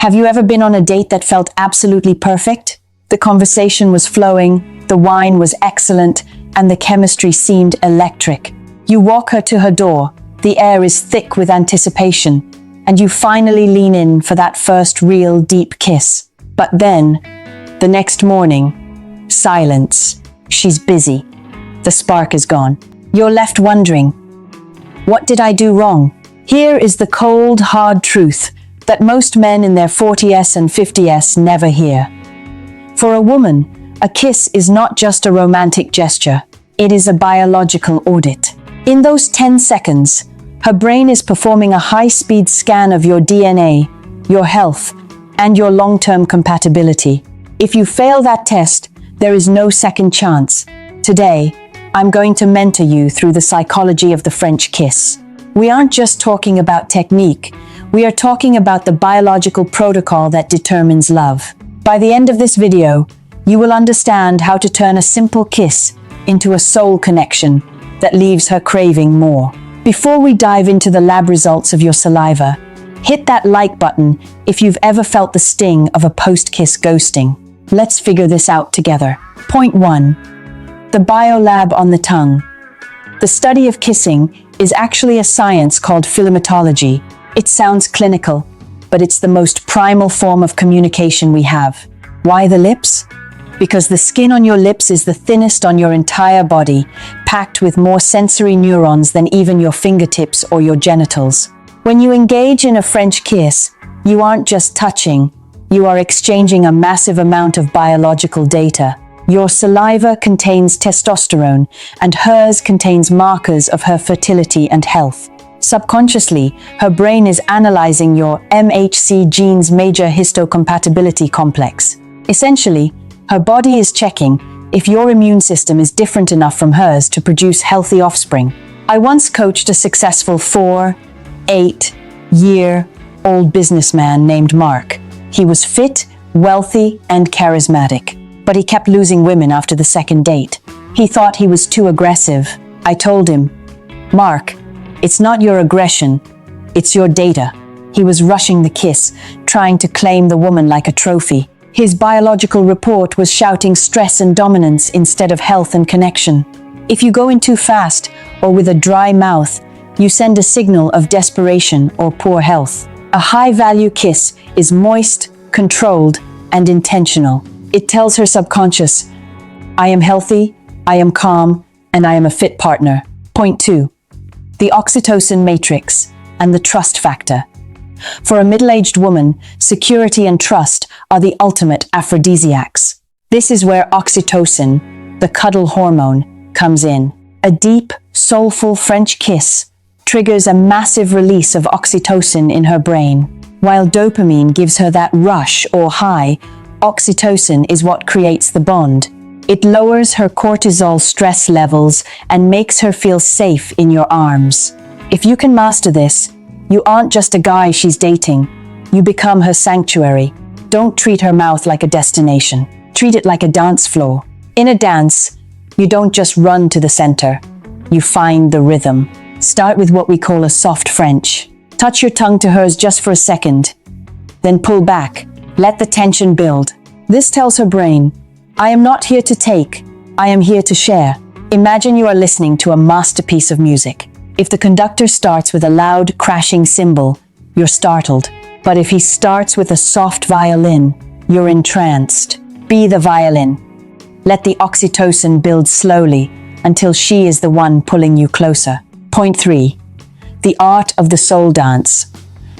Have you ever been on a date that felt absolutely perfect? The conversation was flowing, the wine was excellent, and the chemistry seemed electric. You walk her to her door, the air is thick with anticipation, and you finally lean in for that first real deep kiss. But then, the next morning, silence. She's busy. The spark is gone. You're left wondering, what did I do wrong? Here is the cold, hard truth that most men in their 40s and 50s never hear. For a woman, a kiss is not just a romantic gesture. It is a biological audit. In those 10 seconds, her brain is performing a high-speed scan of your DNA, your health, and your long-term compatibility. If you fail that test, there is no second chance. Today, I'm going to mentor you through the psychology of the French kiss. We aren't just talking about technique. We are talking about the biological protocol that determines love. By the end of this video, you will understand how to turn a simple kiss into a soul connection that leaves her craving more. Before we dive into the lab results of your saliva, hit that like button if you've ever felt the sting of a post-kiss ghosting. Let's figure this out together. Point 1. The biolab on the tongue. The study of kissing is actually a science called Philematology. It sounds clinical, but it's the most primal form of communication we have. Why the lips? Because the skin on your lips is the thinnest on your entire body, packed with more sensory neurons than even your fingertips or your genitals. When you engage in a French kiss, you aren't just touching, you are exchanging a massive amount of biological data. Your saliva contains testosterone, and hers contains markers of her fertility and health. Subconsciously, her brain is analyzing your MHC gene's major histocompatibility complex. Essentially, her body is checking if your immune system is different enough from hers to produce healthy offspring. I once coached a successful 8-year-old businessman named Mark. He was fit, wealthy, and charismatic, but he kept losing women after the second date. He thought he was too aggressive. I told him, "Mark, it's not your aggression, it's your data." He was rushing the kiss, trying to claim the woman like a trophy. His biological report was shouting stress and dominance instead of health and connection. If you go in too fast or with a dry mouth, you send a signal of desperation or poor health. A high-value kiss is moist, controlled, and intentional. It tells her subconscious, I am healthy, I am calm, and I am a fit partner. Point 2. The Oxytocin Matrix and the trust factor. For a middle-aged woman, security and trust are the ultimate aphrodisiacs. This is where oxytocin, the cuddle hormone, comes in. A deep, soulful French kiss triggers a massive release of oxytocin in her brain. While dopamine gives her that rush or high, oxytocin is what creates the bond. It lowers her cortisol stress levels and makes her feel safe in your arms. If you can master this, you aren't just a guy she's dating. You become her sanctuary. Don't treat her mouth like a destination. Treat it like a dance floor. In a dance, you don't just run to the center. You find the rhythm. Start with what we call a soft French. Touch your tongue to hers just for a second. Then pull back. Let the tension build. This tells her brain, I am not here to take, I am here to share. Imagine you are listening to a masterpiece of music. If the conductor starts with a loud, crashing cymbal, you're startled. But if he starts with a soft violin, you're entranced. Be the violin. Let the oxytocin build slowly until she is the one pulling you closer. Point 3. The art of the soul dance.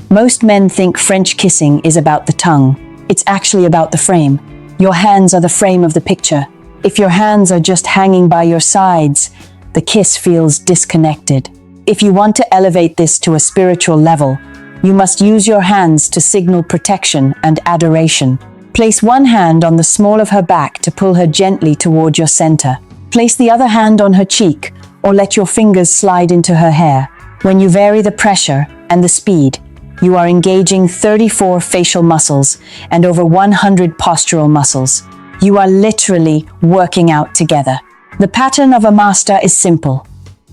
Most men think French kissing is about the tongue. It's actually about the frame. Your hands are the frame of the picture. If your hands are just hanging by your sides, the kiss feels disconnected. If you want to elevate this to a spiritual level, you must use your hands to signal protection and adoration. Place one hand on the small of her back to pull her gently toward your center. Place the other hand on her cheek, or let your fingers slide into her hair. When you vary the pressure and the speed, you are engaging 34 facial muscles and over 100 postural muscles. You are literally working out together. The pattern of a master is simple.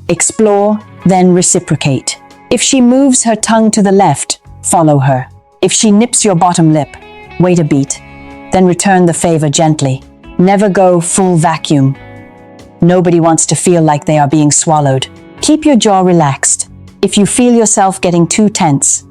Explore, then reciprocate. If she moves her tongue to the left, follow her. If she nips your bottom lip, wait a beat, then return the favor gently. Never go full vacuum. Nobody wants to feel like they are being swallowed. Keep your jaw relaxed. If you feel yourself getting too tense,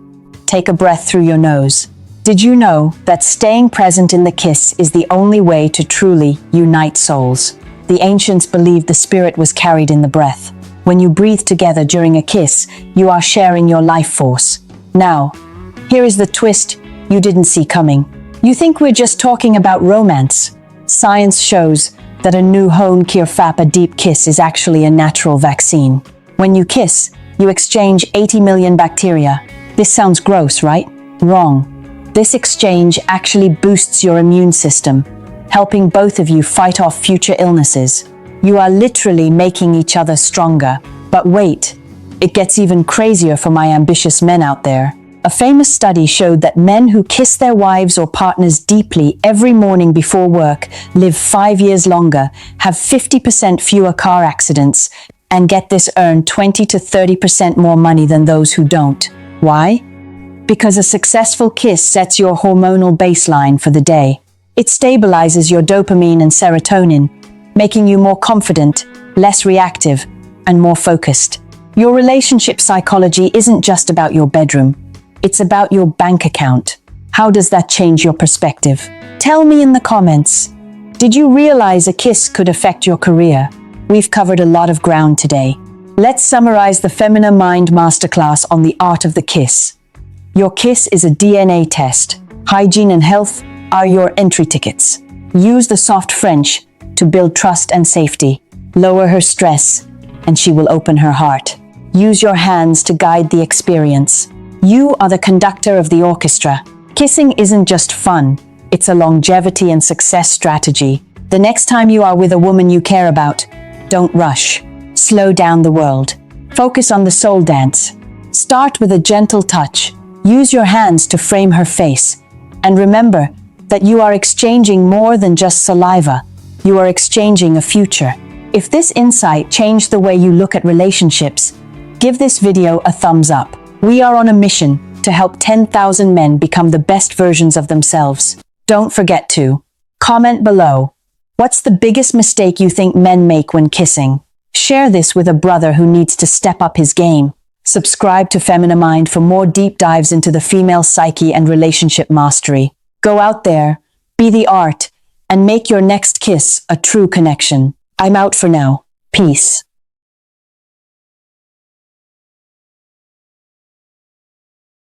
take a breath through your nose. Did you know that staying present in the kiss is the only way to truly unite souls? The ancients believed the spirit was carried in the breath. When you breathe together during a kiss, you are sharing your life force. Now, here is the twist you didn't see coming. You think we're just talking about romance. Science shows that a new Hone Kirfap, a deep kiss, is actually a natural vaccine. When you kiss, you exchange 80 million bacteria. This sounds gross, right? Wrong. This exchange actually boosts your immune system, helping both of you fight off future illnesses. You are literally making each other stronger. But wait, it gets even crazier for my ambitious men out there. A famous study showed that men who kiss their wives or partners deeply every morning before work live 5 years longer, have 50% fewer car accidents, and get this, earn 20 to 30% more money than those who don't. Why? Because a successful kiss sets your hormonal baseline for the day. It stabilizes your dopamine and serotonin, making you more confident, less reactive, and more focused. Your relationship psychology isn't just about your bedroom. It's about your bank account. How does that change your perspective? Tell me in the comments. Did you realize a kiss could affect your career? We've covered a lot of ground today. Let's summarize the Femina Mind masterclass on the art of the kiss. Your kiss is a DNA test. Hygiene and health are your entry tickets. Use the soft French to build trust and safety. Lower her stress, and she will open her heart. Use your hands to guide the experience. You are the conductor of the orchestra. Kissing isn't just fun, it's a longevity and success strategy. The next time you are with a woman you care about, don't rush. Slow down the world. Focus on the soul dance. Start with a gentle touch. Use your hands to frame her face. And remember that you are exchanging more than just saliva. You are exchanging a future. If this insight changed the way you look at relationships, give this video a thumbs up. We are on a mission to help 10,000 men become the best versions of themselves. Don't forget to comment below. What's the biggest mistake you think men make when kissing? Share this with a brother who needs to step up his game. Subscribe to Femina Mind for more deep dives into the female psyche and relationship mastery. Go out there, be the art, and make your next kiss a true connection. I'm out for now. Peace.